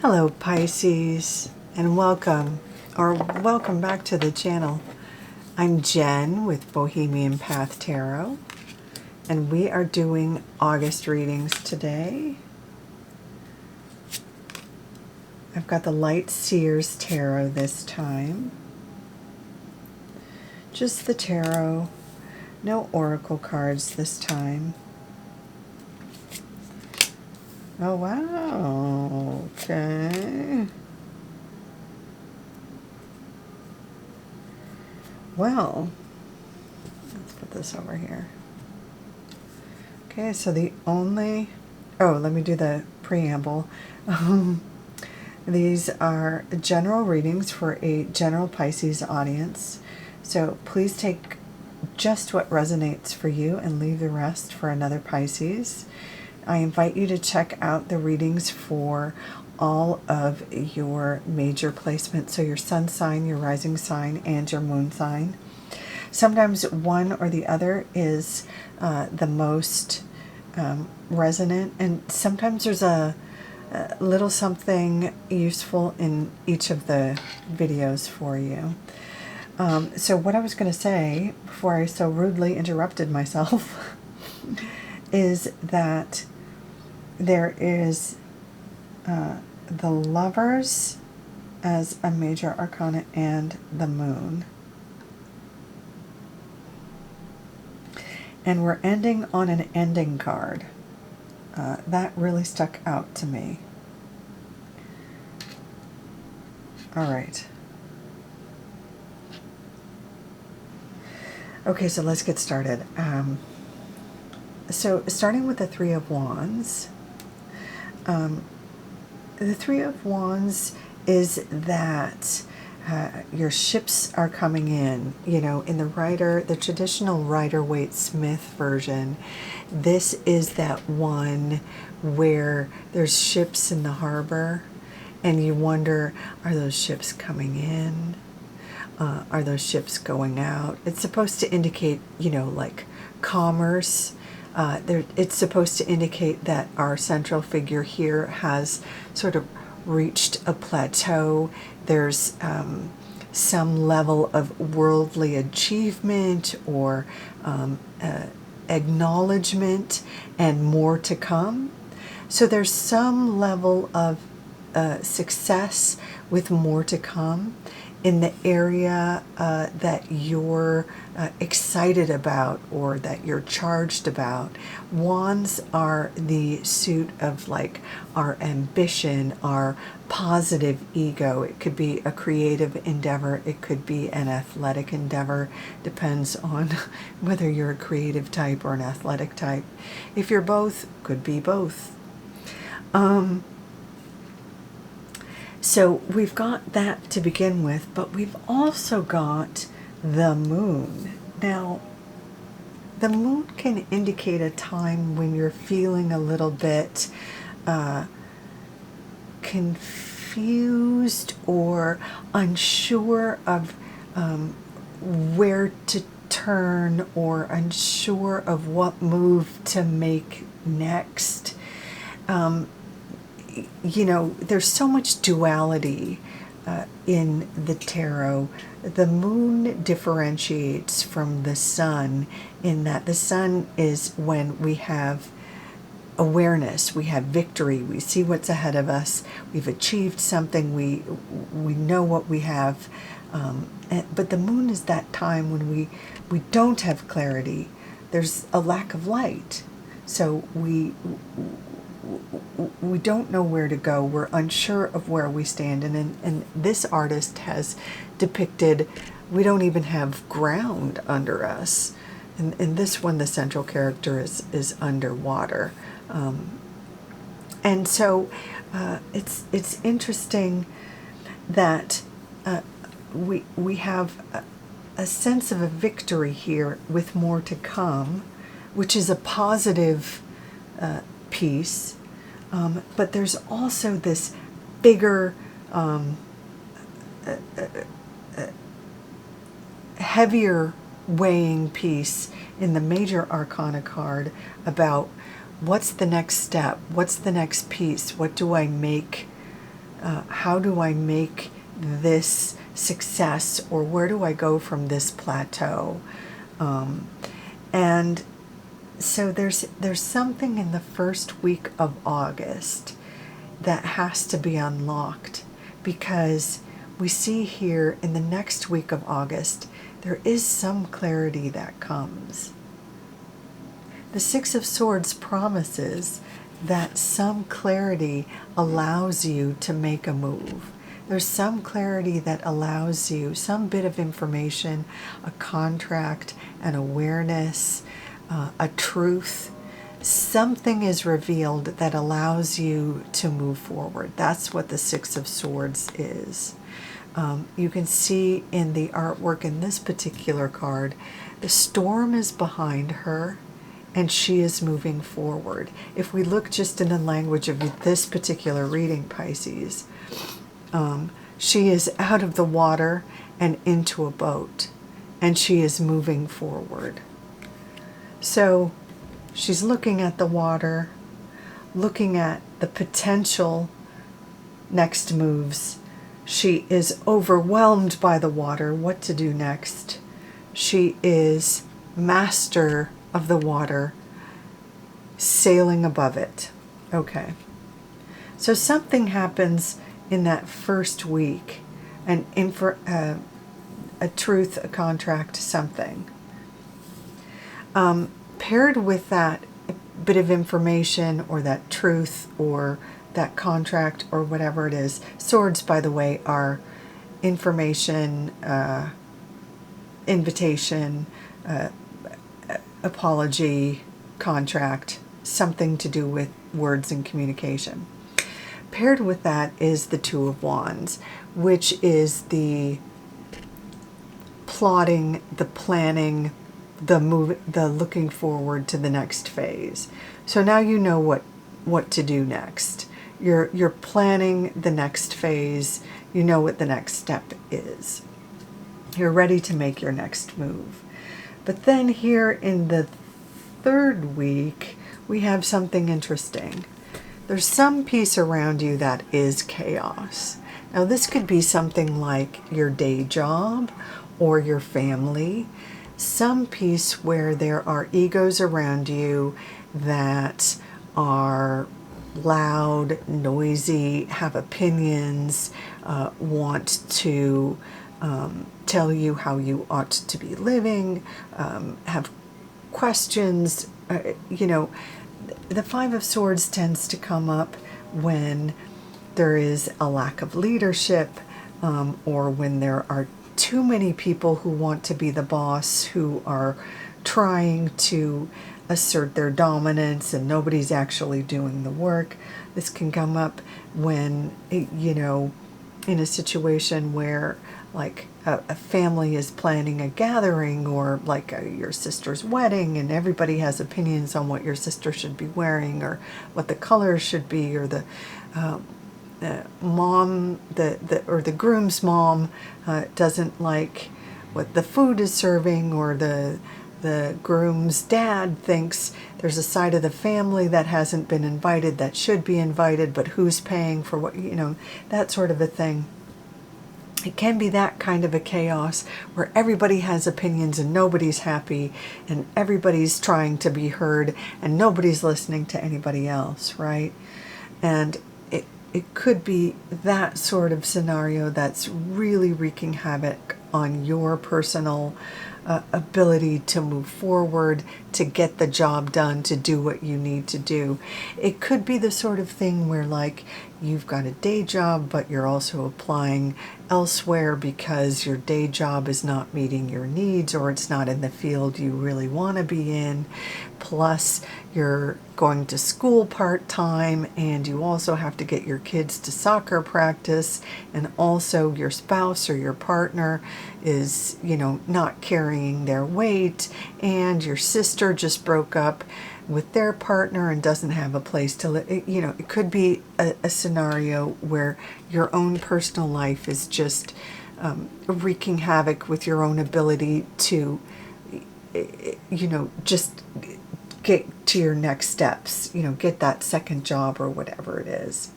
Hello Pisces, and welcome back to the channel. I'm Jen with Bohemian Path Tarot, and we are doing August readings today. I've got the Light Seers Tarot this time. Just the tarot, no oracle cards this time. Oh wow, okay. Well, let's put this over here. Okay, so let me do the preamble. These are general readings for a general Pisces audience. So please take just what resonates for you and leave the rest for another Pisces. I invite you to check out the readings for all of your major placements, so your sun sign, your rising sign, and your moon sign. Sometimes one or the other is the most resonant, and sometimes there's a little something useful in each of the videos for you. So what I was going to say before I so rudely interrupted myself is that there is the Lovers as a major arcana and the Moon. And we're ending on an ending card. That really stuck out to me. All right. Okay, so let's get started. So starting with the Three of Wands. The Three of Wands is that your ships are coming in. You know, in the traditional Rider-Waite-Smith version, this is that one where there's ships in the harbor, and you wonder, are those ships coming in? Are those ships going out? It's supposed to indicate, like commerce. It's supposed to indicate that our central figure here has sort of reached a plateau. There's some level of worldly achievement or acknowledgement, and more to come. So there's some level of success with more to come in the area that you're excited about or that you're charged about. Wands are the suit of like our ambition, our positive ego. It could be a creative endeavor, it could be an athletic endeavor, depends on whether you're a creative type or an athletic type. If you're both, could be both. So we've got that to begin with, but we've also got the Moon. Now, the Moon can indicate a time when you're feeling a little bit confused or unsure of where to turn, or unsure of what move to make next. There's so much duality in the tarot. The Moon differentiates from the Sun in that the Sun is when we have awareness, we have victory, we see what's ahead of us, we've achieved something, we know what we have. But the Moon is that time when we don't have clarity. There's a lack of light. So we don't know where to go. We're unsure of where we stand. And this artist has depicted we don't even have ground under us. In this one, the central character is underwater. And so it's interesting that we have a sense of a victory here with more to come, which is a positive piece, but there's also this bigger, heavier weighing piece in the major arcana card about what's the next step, what's the next piece, what do I make How do I make this success, or where do I go from this plateau? And so there's something in the first week of August that has to be unlocked, because we see here in the next week of August there is some clarity that comes. The Six of Swords promises that some clarity allows you to make a move. There's some clarity that allows you, some bit of information, a contract, an awareness, a truth. Something is revealed that allows you to move forward. That's what the Six of Swords is. You can see in the artwork in this particular card, the storm is behind her and she is moving forward. If we look just in the language of this particular reading, Pisces, she is out of the water and into a boat, and she is moving forward. So she's looking at the water, looking at the potential next moves. She is overwhelmed by the water, what to do next. She is master of the water, sailing above it. Okay. So something happens in that first week, a truth, a contract, something. Paired with that bit of information, or that truth, or that contract, or whatever it is. Swords, by the way, are information, invitation, apology, contract, something to do with words and communication. Paired with that is the Two of Wands, which is the plotting, the planning, the looking forward to the next phase. So now you know what to do next. You're planning the next phase. You know what the next step is. You're ready to make your next move. But then here in the third week, we have something interesting. There's some piece around you that is chaos. Now this could be something like your day job or your family. Some piece where there are egos around you that are loud, noisy, have opinions, want to tell you how you ought to be living, have questions. The Five of Swords tends to come up when there is a lack of leadership, or when there are too many people who want to be the boss, who are trying to assert their dominance and nobody's actually doing the work. This can come up when, in a situation where like a family is planning a gathering, or like your sister's wedding, and everybody has opinions on what your sister should be wearing, or what the colors should be, or the mom, or the groom's mom doesn't like what the food is serving, or the groom's dad thinks there's a side of the family that hasn't been invited that should be invited, but who's paying for what, that sort of a thing. It can be that kind of a chaos where everybody has opinions and nobody's happy, and everybody's trying to be heard and nobody's listening to anybody else, right? And it could be that sort of scenario that's really wreaking havoc on your personal ability to move forward, to get the job done, to do what you need to do. It could be the sort of thing where like you've got a day job, but you're also applying elsewhere because your day job is not meeting your needs, or it's not in the field you really want to be in. Plus you're going to school part-time, and you also have to get your kids to soccer practice, and also your spouse or your partner is, not carrying their weight, and your sister just broke up with their partner and doesn't have a place to live. It could be a scenario where your own personal life is just wreaking havoc with your own ability to, just get to your next steps, get that second job or whatever it is.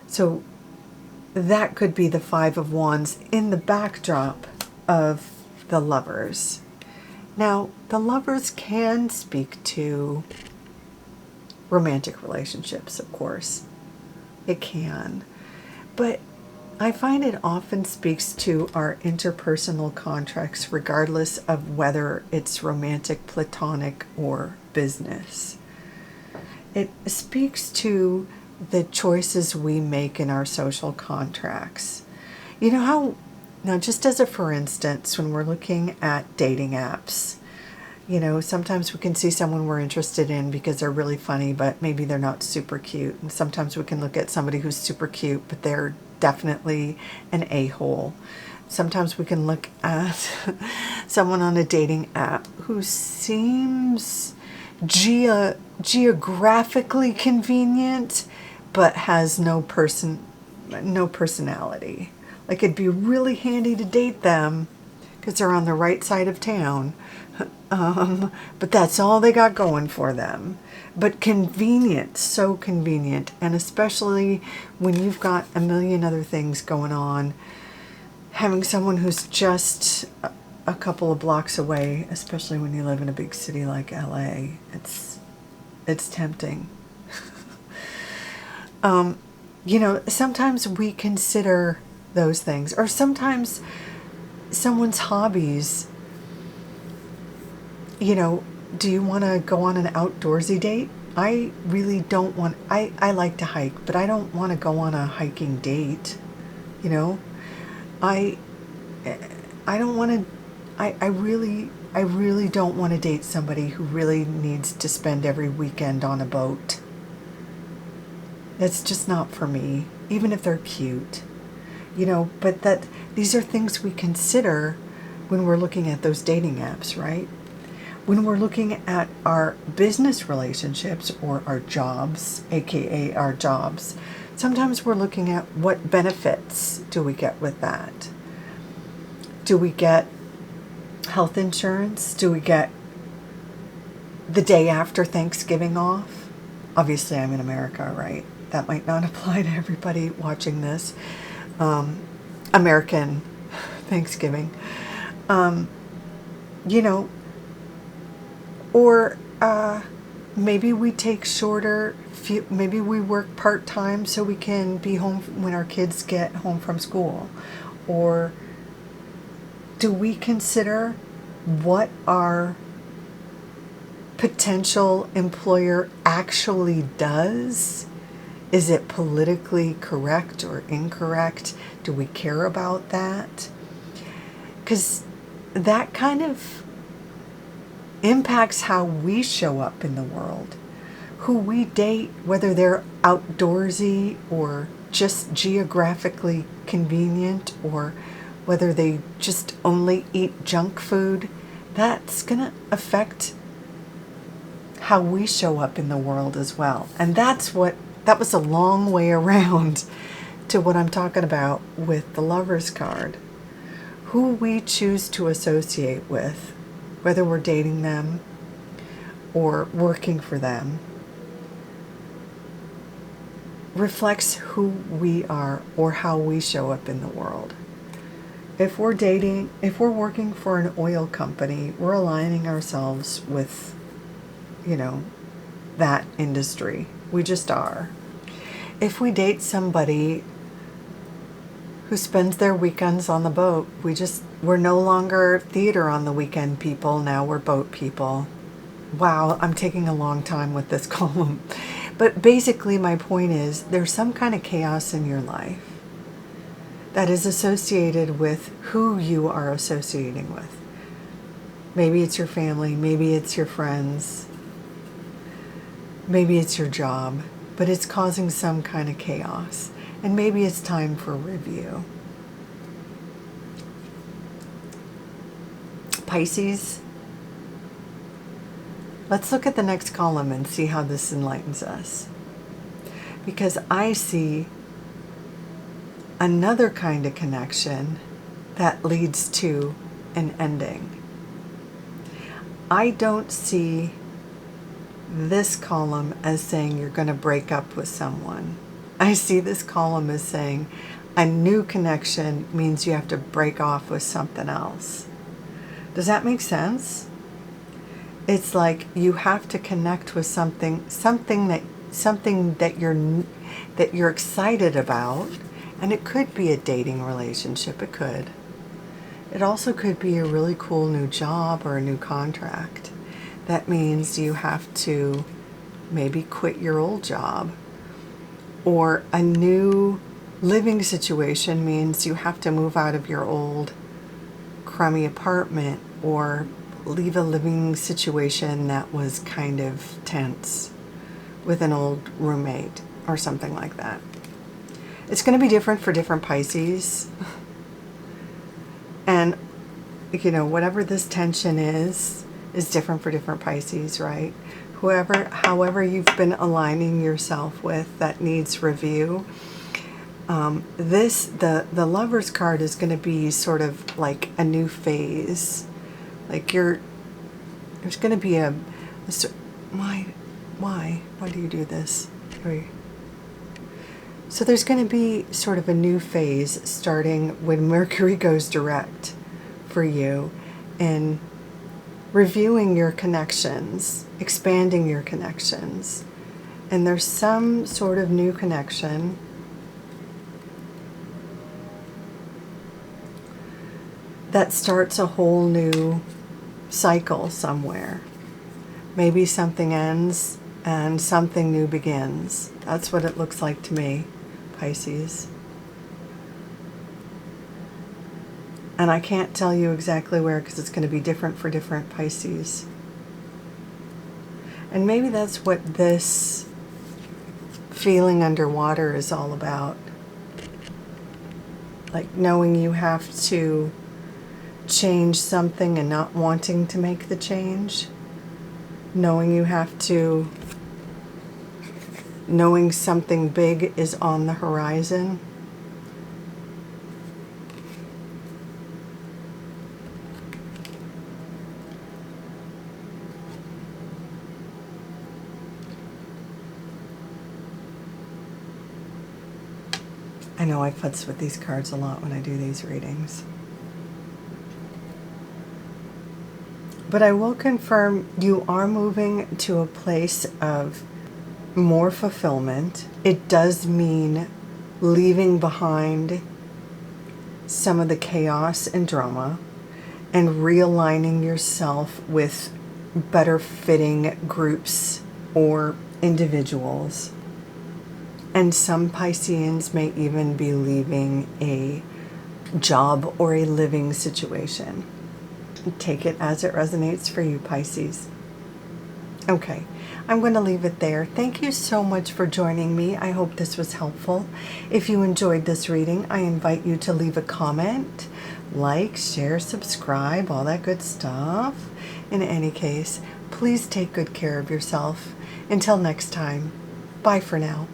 So that could be the Five of Wands in the backdrop of the Lovers. Now, the Lovers can speak to romantic relationships, of course. It can. But I find it often speaks to our interpersonal contracts, regardless of whether it's romantic, platonic, or business. It speaks to the choices we make in our social contracts. You know how, now just as a for instance, when we're looking at dating apps, you know, sometimes we can see someone we're interested in because they're really funny, but maybe they're not super cute. And sometimes we can look at somebody who's super cute, but they're definitely an a-hole. Sometimes we can look at someone on a dating app who seems geographically convenient, but has no personality. Like, it'd be really handy to date them because they're on the right side of town. But that's all they got going for them. But convenient, so convenient. And especially when you've got a million other things going on, having someone who's just a couple of blocks away, especially when you live in a big city like LA, it's tempting. You know, sometimes we consider those things, or sometimes someone's hobbies. You know, do you want to go on an outdoorsy date? I really don't want, I like to hike, but I don't want to go on a hiking date. You know, I don't want to, I really don't want to date somebody who really needs to spend every weekend on a boat. That's just not for me, even if they're cute. You know, but these are things we consider when we're looking at those dating apps, right? When we're looking at our business relationships or our jobs, aka our jobs, sometimes we're looking at what benefits do we get with that. Do we get health insurance? Do we get the day after Thanksgiving off? Obviously, I'm in America, right? That might not apply to everybody watching this. American Thanksgiving. You know, or maybe we take maybe we work part-time so we can be home when our kids get home from school. Or do we consider what our potential employer actually does? Is it politically correct or incorrect? Do we care about that? Because that kind of impacts how we show up in the world. Who we date, whether they're outdoorsy or just geographically convenient, or whether they just only eat junk food, that's going to affect how we show up in the world as well. And that was a long way around to what I'm talking about with the Lovers card. Who we choose to associate with, whether we're dating them or working for them, reflects who we are or how we show up in the world. If we're working for an oil company, we're aligning ourselves with, you know, that industry. We just are. If we date somebody who spends their weekends on the boat, we're no longer theater on the weekend people, now we're boat people. Wow, I'm taking a long time with this column. But basically my point is, there's some kind of chaos in your life that is associated with who you are associating with. Maybe it's your family, maybe it's your friends, maybe it's your job, but it's causing some kind of chaos. And maybe it's time for review. Pisces, let's look at the next column and see how this enlightens us. Because I see another kind of connection that leads to an ending. I don't see this column as saying you're going to break up with someone. I see this column as saying, a new connection means you have to break off with something else. Does that make sense? It's like you have to connect with something that you're excited about, and it could be a dating relationship. It could. It also could be a really cool new job or a new contract. That means you have to maybe quit your old job, or a new living situation means you have to move out of your old crummy apartment or leave a living situation that was kind of tense with an old roommate or something like that. It's going to be different for different Pisces. And, whatever this tension is different for different Pisces, right? However you've been aligning yourself with, that needs review. The Lover's card is going to be sort of like a new phase. Like there's going to be why do you do this? So there's going to be sort of a new phase starting when Mercury goes direct for you, and reviewing your connections, expanding your connections. And there's some sort of new connection that starts a whole new cycle somewhere. Maybe something ends and something new begins. That's what it looks like to me, Pisces. And I can't tell you exactly where, because it's going to be different for different Pisces. And maybe that's what this feeling underwater is all about. Like knowing you have to change something and not wanting to make the change. Knowing something big is on the horizon. I know I futz with these cards a lot when I do these readings. But I will confirm you are moving to a place of more fulfillment. It does mean leaving behind some of the chaos and drama and realigning yourself with better fitting groups or individuals. And some Pisceans may even be leaving a job or a living situation. Take it as it resonates for you, Pisces. Okay, I'm going to leave it there. Thank you so much for joining me. I hope this was helpful. If you enjoyed this reading, I invite you to leave a comment, like, share, subscribe, all that good stuff. In any case, please take good care of yourself. Until next time, bye for now.